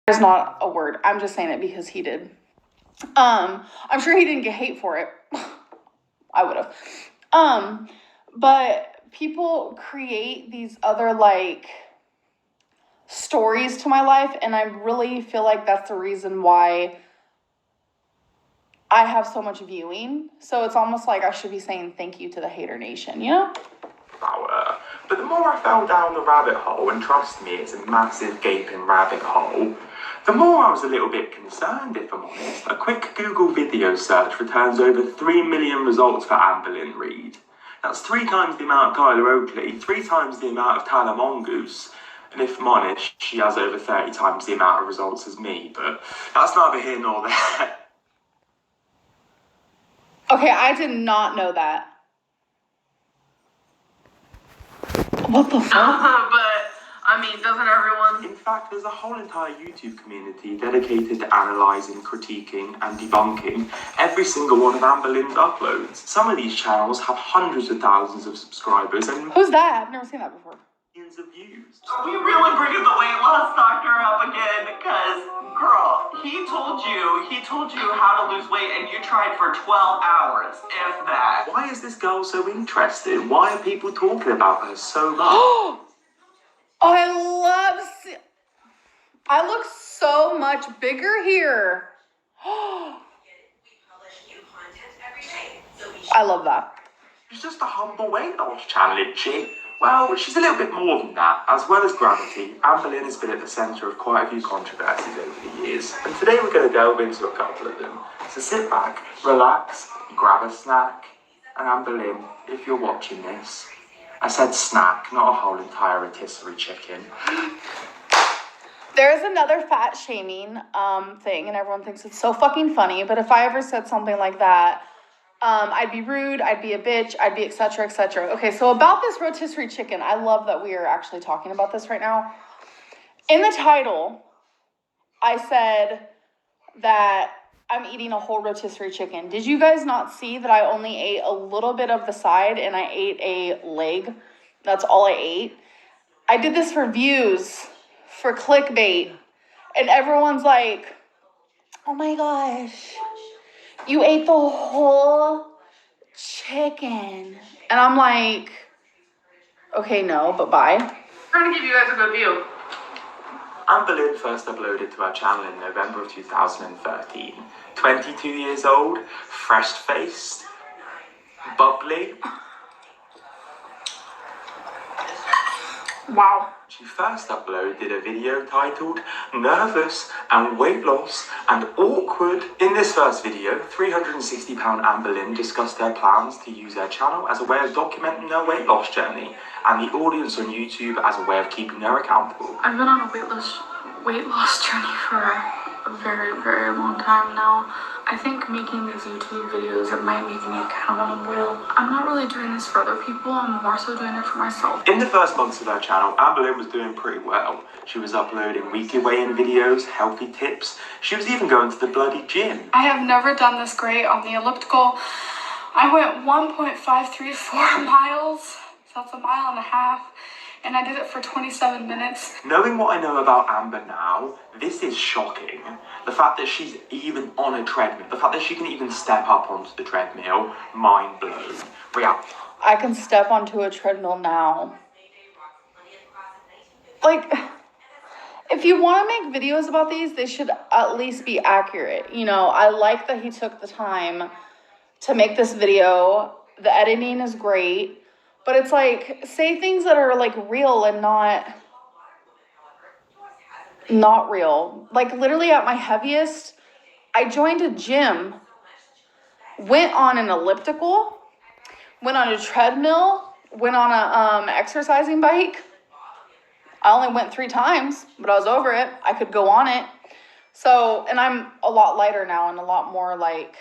There's not a word. I'm just saying it because he did. I'm sure he didn't get hate for it. I would have. But people create these other, like, stories to my life, and I really feel like that's the reason why I have so much viewing. So it's almost like I should be saying thank you to the hater nation, you know? But the more I fell down the rabbit hole, and trust me, it's a massive gaping rabbit hole, the more I was a little bit concerned, if I'm honest. A quick Google video search returns over 3 million results for Lynn Reid. That's 3 times the amount of Tyler Oakley, 3 times the amount of Tyler Mongoose, and if I'm honest, she has over 30 times the amount of results as me, but that's neither here nor there. Okay, I did not know that. What the fuck? But, I mean, doesn't everyone? In fact, there's a whole entire YouTube community dedicated to analysing, critiquing, and debunking every single one of Lynn's uploads. Some of these channels have hundreds of thousands of subscribers and... Who's that? I've never seen that before. ...millions of views. Are we really bringing the weight loss doctor up again? Because, girl, he told you how to lose weight and you tried for 12 hours, if that. Why is this girl so interested? Why are people talking about her so much? I look so much bigger here. I love that. She's just a humble weight loss channel, isn't she? Well, she's a little bit more than that. As well as gravity, Lynn has been at the centre of quite a few controversies over the years, and today we're going to delve into a couple of them. So sit back, relax, grab a snack, and Lynn, if you're watching this, I said snack, not a whole entire rotisserie chicken. There's another fat shaming thing, and everyone thinks it's so fucking funny, but if I ever said something like that, I'd be rude, I'd be a bitch, I'd be etc., etc. Okay, so about this rotisserie chicken, I love that we are actually talking about this right now. In the title, I said that I'm eating a whole rotisserie chicken. Did you guys not see that I only ate a little bit of the side and I ate a leg? That's all I ate. I did this for views, for clickbait, and everyone's like, oh my gosh, you ate the whole chicken. And I'm like, okay, no, but bye. I'm trying to give you guys a good view. Lynn first uploaded to our channel in November of 2013. 22 years old, fresh-faced, bubbly. Wow. She first uploaded a video titled Nervous and Weight Loss and Awkward. In this first video, 360-pound Lynn discussed her plans to use her channel as a way of documenting her weight loss journey and the audience on YouTube as a way of keeping her accountable. I've been on a weight loss journey for a very, very long time now. I think making these YouTube videos, it might make me accountable. I'm not really doing this for other people, I'm more so doing it for myself. In the first months of her channel, Lynn was doing pretty well. She was uploading weekly weigh-in videos, healthy tips. She was even going to the bloody gym. I have never done this great on the elliptical. I went 1.534 miles, so that's a mile and a half. And I did it for 27 minutes. Knowing what I know about Amber now, this is shocking. The fact that she's even on a treadmill, the fact that she can even step up onto the treadmill, mind blown. I can step onto a treadmill now. Like, if you want to make videos about these, they should at least be accurate. You know, I like that he took the time to make this video. The editing is great. But it's like, say things that are like real and not real. Like literally at my heaviest, I joined a gym, went on an elliptical, went on a treadmill, went on a exercising bike. I only went 3 times, but I was over it. I could go on it. So, and I'm a lot lighter now and a lot more like,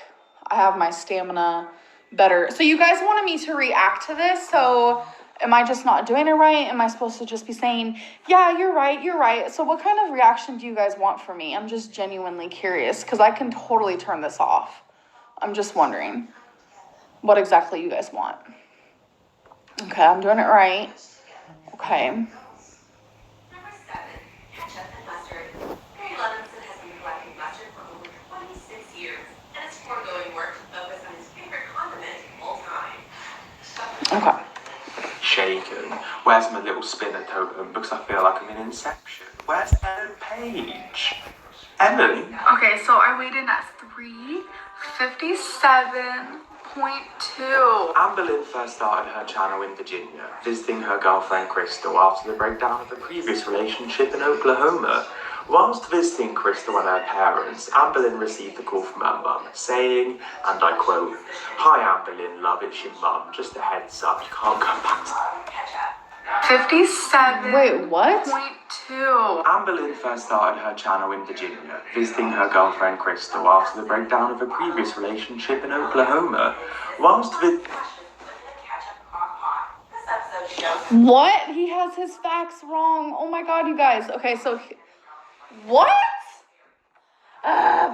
I have my stamina better. So you guys wanted me to react to this, so am I just not doing it right? Am I supposed to just be saying, yeah, you're right? So what kind of reaction do you guys want from me? I'm just genuinely curious, because I can totally turn this off. I'm just wondering what exactly you guys want. Okay, I'm doing it right. Okay. Number 7, ketchup and mustard. Grade 11 Where's my little spinner totem? Because I feel like I'm in Inception. Where's Ellen Page? Ellen? Okay, so I weighed in at 357.2. Amber Lynn first started her channel in Virginia, visiting her girlfriend Crystal after the breakdown of a previous relationship in Oklahoma. Whilst visiting Crystal and her parents, Amber Lynn received a call from her mum, saying, and I quote, "Hi Amber Lynn, love, it's your mum. Just a heads up, you can't come back to her." 57.2. Wait, what? Amber Lynn first started her channel in Virginia, visiting her girlfriend Crystal after the breakdown of a previous relationship in Oklahoma. What? He has his facts wrong. Oh my god, you guys. Okay, so what?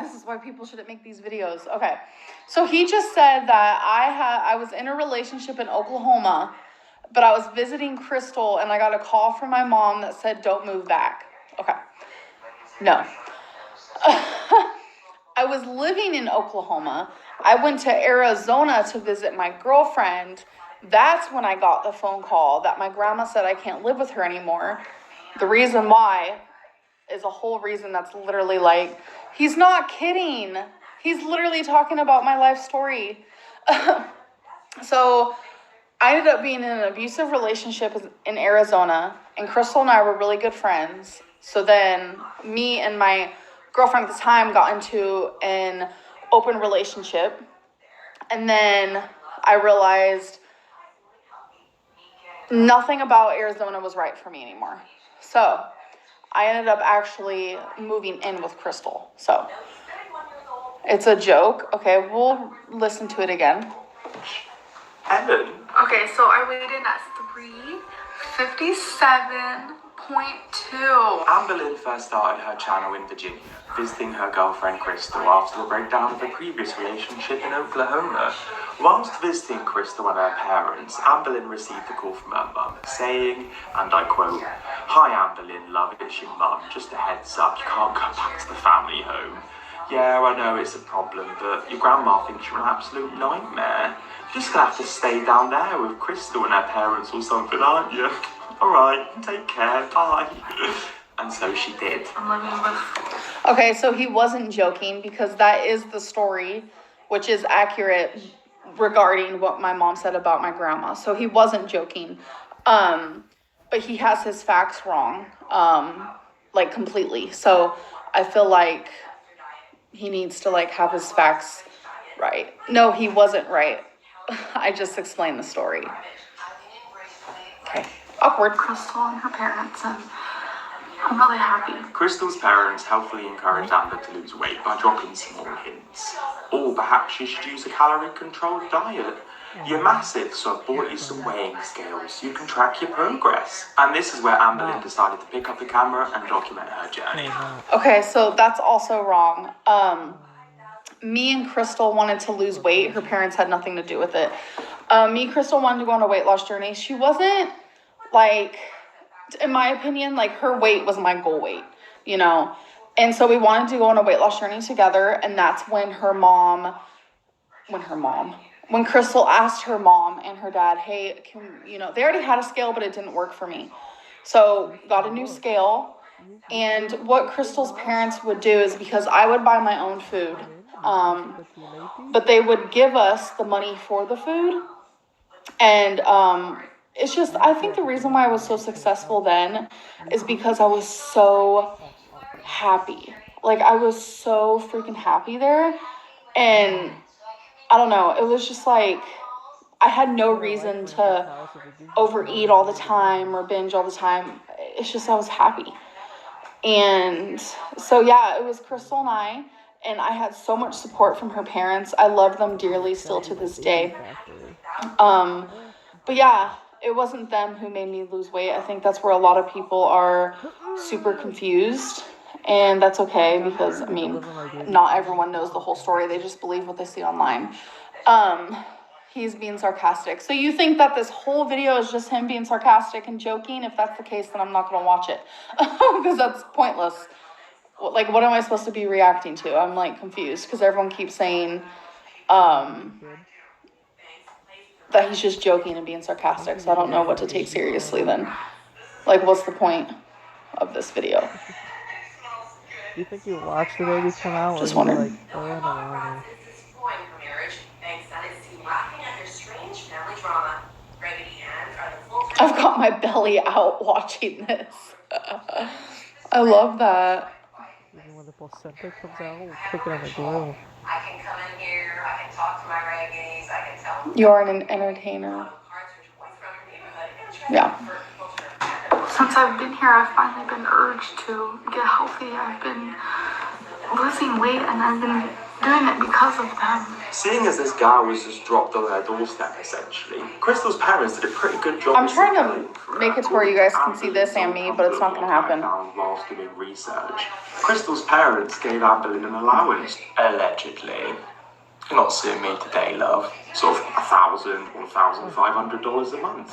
This is why people shouldn't make these videos. Okay, so he just said that I was in a relationship in Oklahoma, but I was visiting Crystal and I got a call from my mom that said don't move back. Okay, no. I was living in Oklahoma. I went to Arizona to visit my girlfriend. That's when I got the phone call that my grandma said I can't live with her anymore. The reason why is a whole reason that's literally like, he's not kidding. He's literally talking about my life story. So I ended up being in an abusive relationship in Arizona, and Crystal and I were really good friends. So then me and my girlfriend at the time got into an open relationship, and then I realized nothing about Arizona was right for me anymore. So I ended up actually moving in with Crystal. So it's a joke. Okay, we'll listen to it again. Ellen? Okay, so I weighed in at 357.2. Amber Lynn first started her channel in Virginia, visiting her girlfriend Crystal after the breakdown of a previous relationship in Oklahoma. Whilst visiting Crystal and her parents, Amber Lynn received a call from her mum, saying, and I quote, "Hi Amber Lynn, love, it's your mum. Just a heads up, you can't come back to the family home. Yeah, I know it's a problem, but your grandma thinks you're an absolute nightmare. You're just gonna have to stay down there with Crystal and her parents or something, aren't you? Alright, take care, bye." And so she did. I'm living with... Okay, so he wasn't joking, because that is the story, which is accurate regarding what my mom said about my grandma. So he wasn't joking. But he has his facts wrong, like completely. So I feel like he needs to like have his facts right. No, he wasn't right. I just explained the story. Okay, awkward. Crystal and her parents, and I'm really happy. Crystal's parents helpfully encouraged Amber to lose weight by dropping small hints. Or perhaps she should use a calorie-controlled diet. You're massive, so I've bought you some weighing scales so you can track your progress. And this is where Amber Lynn decided to pick up the camera and document her journey. Okay, so that's also wrong. Me and Crystal wanted to lose weight. Her parents had nothing to do with it. Me and Crystal wanted to go on a weight loss journey. She wasn't, like, in my opinion, like, her weight was my goal weight, you know? And so we wanted to go on a weight loss journey together, and that's when when Crystal asked her mom and her dad, hey, they already had a scale, but it didn't work for me. So got a new scale. And what Crystal's parents would do is, because I would buy my own food, but they would give us the money for the food. And it's just, I think the reason why I was so successful then is because I was so happy. Like, I was so freaking happy there. And I don't know, it was just like, I had no reason to overeat all the time or binge all the time. It's just, I was happy. And so, yeah, it was Crystal and I had so much support from her parents. I love them dearly still to this day. But yeah, it wasn't them who made me lose weight. I think that's where a lot of people are super confused. And that's okay, because, I mean, not everyone knows the whole story. They just believe what they see online. He's being sarcastic. So you think that this whole video is just him being sarcastic and joking? If that's the case, then I'm not going to watch it. Because that's pointless. Like, what am I supposed to be reacting to? I'm, like, confused. Because everyone keeps saying, that he's just joking and being sarcastic, so I don't know what to take seriously then. Like, what's the point of this video? Do you think you watched the baby come out? Just or wondering. Like, oh, no, no. I've got my belly out watching this. I love that. Even when the placenta comes out, we'll cook it on the grill. I can come in here, I can talk to my reggaes, I can tell them. You are an entertainer. Yeah. Since I've been here, I've finally been urged to get healthy. I've been losing weight and I've been doing it because of them. Seeing as this guy was just dropped on their doorstep, essentially, Crystal's parents did a pretty good job. I'm trying to make it to where you guys can see this and me, but it's not going to happen. Whilst doing research, Crystal's parents gave Amberlynn an allowance, allegedly. You're not suing me today, love. Sort of $1,000 or $1,500 a month.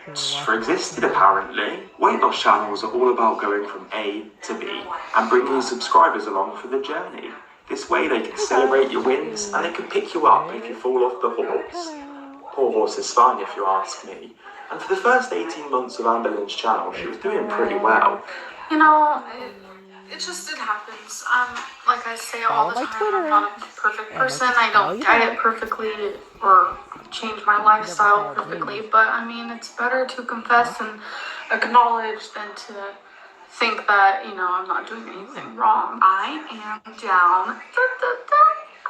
Just for existed, apparently. Weight loss channels are all about going from A to B and bringing subscribers along for the journey. This way they can celebrate your wins and they can pick you up if you fall off the horse. Poor horse is fine if you ask me. And for the first 18 months of Amberlynn's channel, she was doing pretty well. You know, it happens. Like I say all the time, I'm not a perfect person. I don't diet perfectly or change my lifestyle perfectly, but I mean, it's better to confess and acknowledge than to think that, you know, I'm not doing anything wrong. I am down.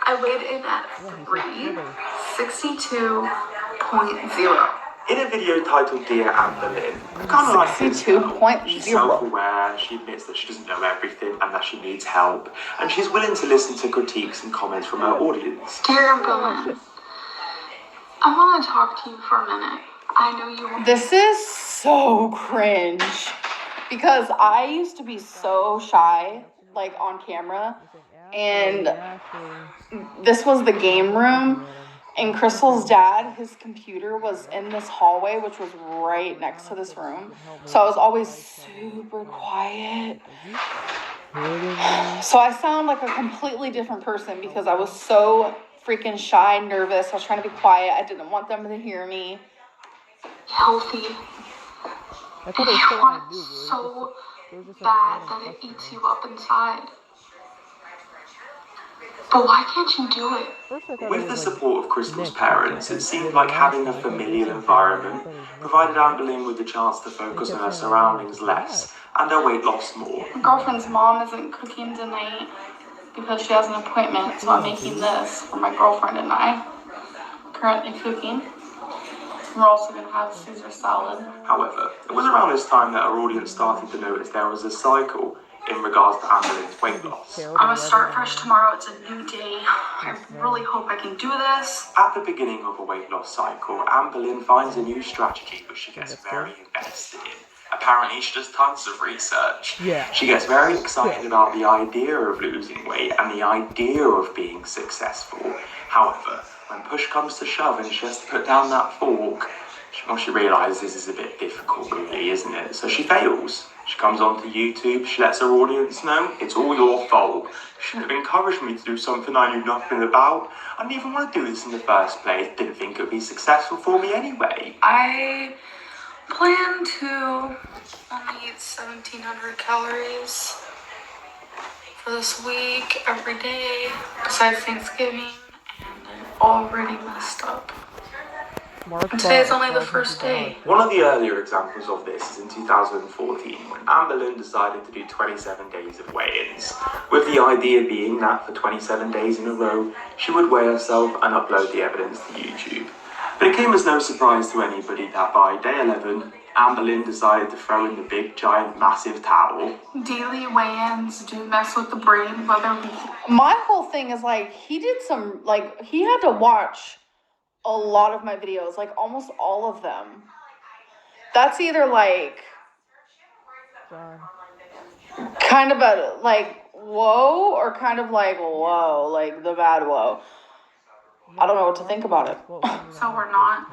I weighed in at 362.0. In a video titled Dear Amberlynn, kind of like this girl, she's 62.0. self-aware, she admits that she doesn't know everything and that she needs help, and she's willing to listen to critiques and comments from her audience. Dear Amberlynn, I want to talk to you for a minute. I know you want. This is so cringe. Because I used to be so shy, like on camera, and this was the game room, and Crystal's dad, his computer was in this hallway, which was right next to this room, so I was always super quiet. So I sound like a completely different person because I was so freaking shy, nervous, I was trying to be quiet, I didn't want them to hear me. Healthy. I thought You want so bad that it eats you up inside. But why can't you do it? With the support of Crystal's parents, it seemed like having a familial environment provided Amberlynn with the chance to focus on her surroundings less and her weight loss more. My girlfriend's mom isn't cooking tonight because she has an appointment, so I'm making this for my girlfriend and I. Currently cooking. We're also going to have Caesar salad. However, it was around this time that our audience started to notice there was a cycle in regards to Amberlynn's weight loss. I'm going to start fresh tomorrow. It's a new day. I really hope I can do this. At the beginning of a weight loss cycle, Amberlynn finds a new strategy which she gets very invested in. Apparently, she does tons of research. Yeah. She gets very excited about the idea of losing weight and the idea of being successful. However, when push comes to shove and she has to put down that fork, she realises this is a bit difficult, really, isn't it? So she fails. She comes onto YouTube, she lets her audience know, it's all your fault. You shouldn't have encouraged me to do something I knew nothing about. I didn't even want to do this in the first place. Didn't think it would be successful for me anyway. I plan to only eat 1,700 calories for this week, every day, besides Thanksgiving, and I've already messed up. And today's only the first day. One of the earlier examples of this is in 2014 when Amberlynn decided to do 27 days of weigh-ins, with the idea being that for 27 days in a row, she would weigh herself and upload the evidence to YouTube. But it came as no surprise to anybody that by day 11, Amberlynn decided to throw in the big, giant, massive towel. Daily weigh-ins do mess with the brain, whether My whole thing is like, he did some, like, he had to watch a lot of my videos, like almost all of them. That's either like kind of a like whoa or kind of like whoa, like the bad whoa. I don't know what to think about it. so we're not.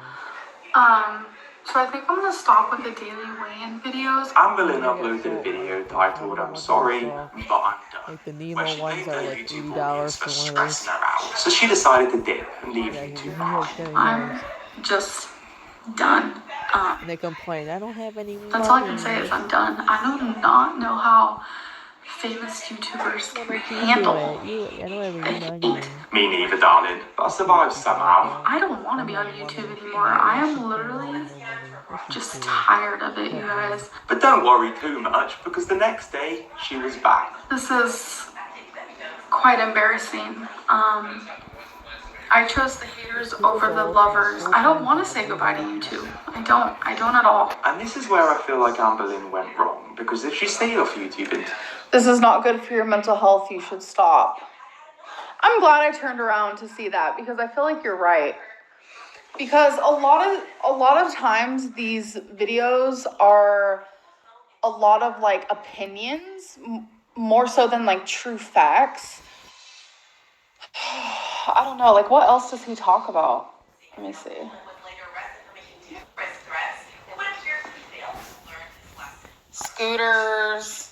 So I think I'm gonna stop with the daily weigh-in videos. Amberlynn uploaded a video titled I'm sorry, but I'm done. Like the Nemo Where she ones blamed are her like YouTube $80 audience for for one of stressing those. her out. So she decided to dip and leave YouTube behind. I'm just done. And they complain, I don't have any money. That's all I can say is I'm done. I do not know how famous YouTubers Why can don't you handle do it? I don't have any money. hate. Me neither, darling. But I survived somehow. I don't want to be on YouTube anymore. I am literally just tired of it, you guys. But don't worry too much, because the next day, she was back. This is quite embarrassing. I chose the haters over the lovers. I don't want to say goodbye to YouTube. I don't at all. And this is where I feel like Lynn went wrong, because if she stayed off YouTube and... This is not good for your mental health. You should stop. I'm glad I turned around to see that because I feel like you're right. Because a lot of times these videos are a lot of like opinions, more so than like true facts. I don't know, like what else does he talk about? Let me see. Scooters.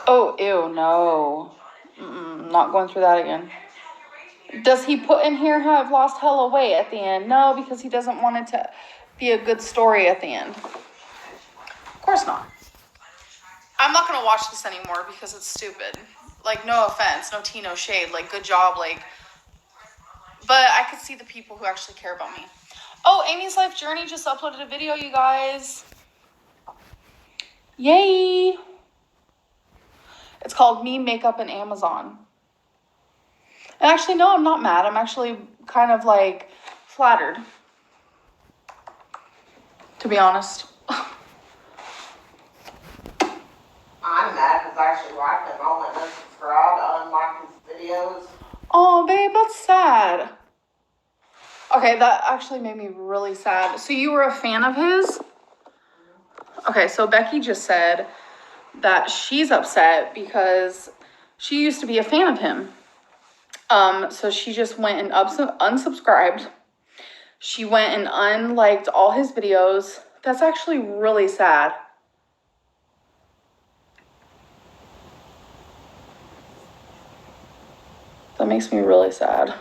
Oh, ew, no. Not going through that again. Does he put in here how I've lost hella weight at the end? No, because he doesn't want it to be a good story at the end. Of course not. I'm not going to watch this anymore because it's stupid. Like, no offense, no tea, no shade. Like, good job, like. But I could see the people who actually care about me. Oh, Amy's Life Journey just uploaded a video, you guys. Yay. It's called Me, Makeup, and Amazon. And actually, no, I'm not mad. I'm actually kind of, like, flattered. To be honest. I'm mad because I actually like him. I went and subscribed to unlike his videos. Oh, babe, that's sad. Okay, that actually made me really sad. So you were a fan of his? Okay, so Becky just said that she's upset because she used to be a fan of him. So she just went and unsubscribed. She went and unliked all his videos. That's actually really sad. That makes me really sad.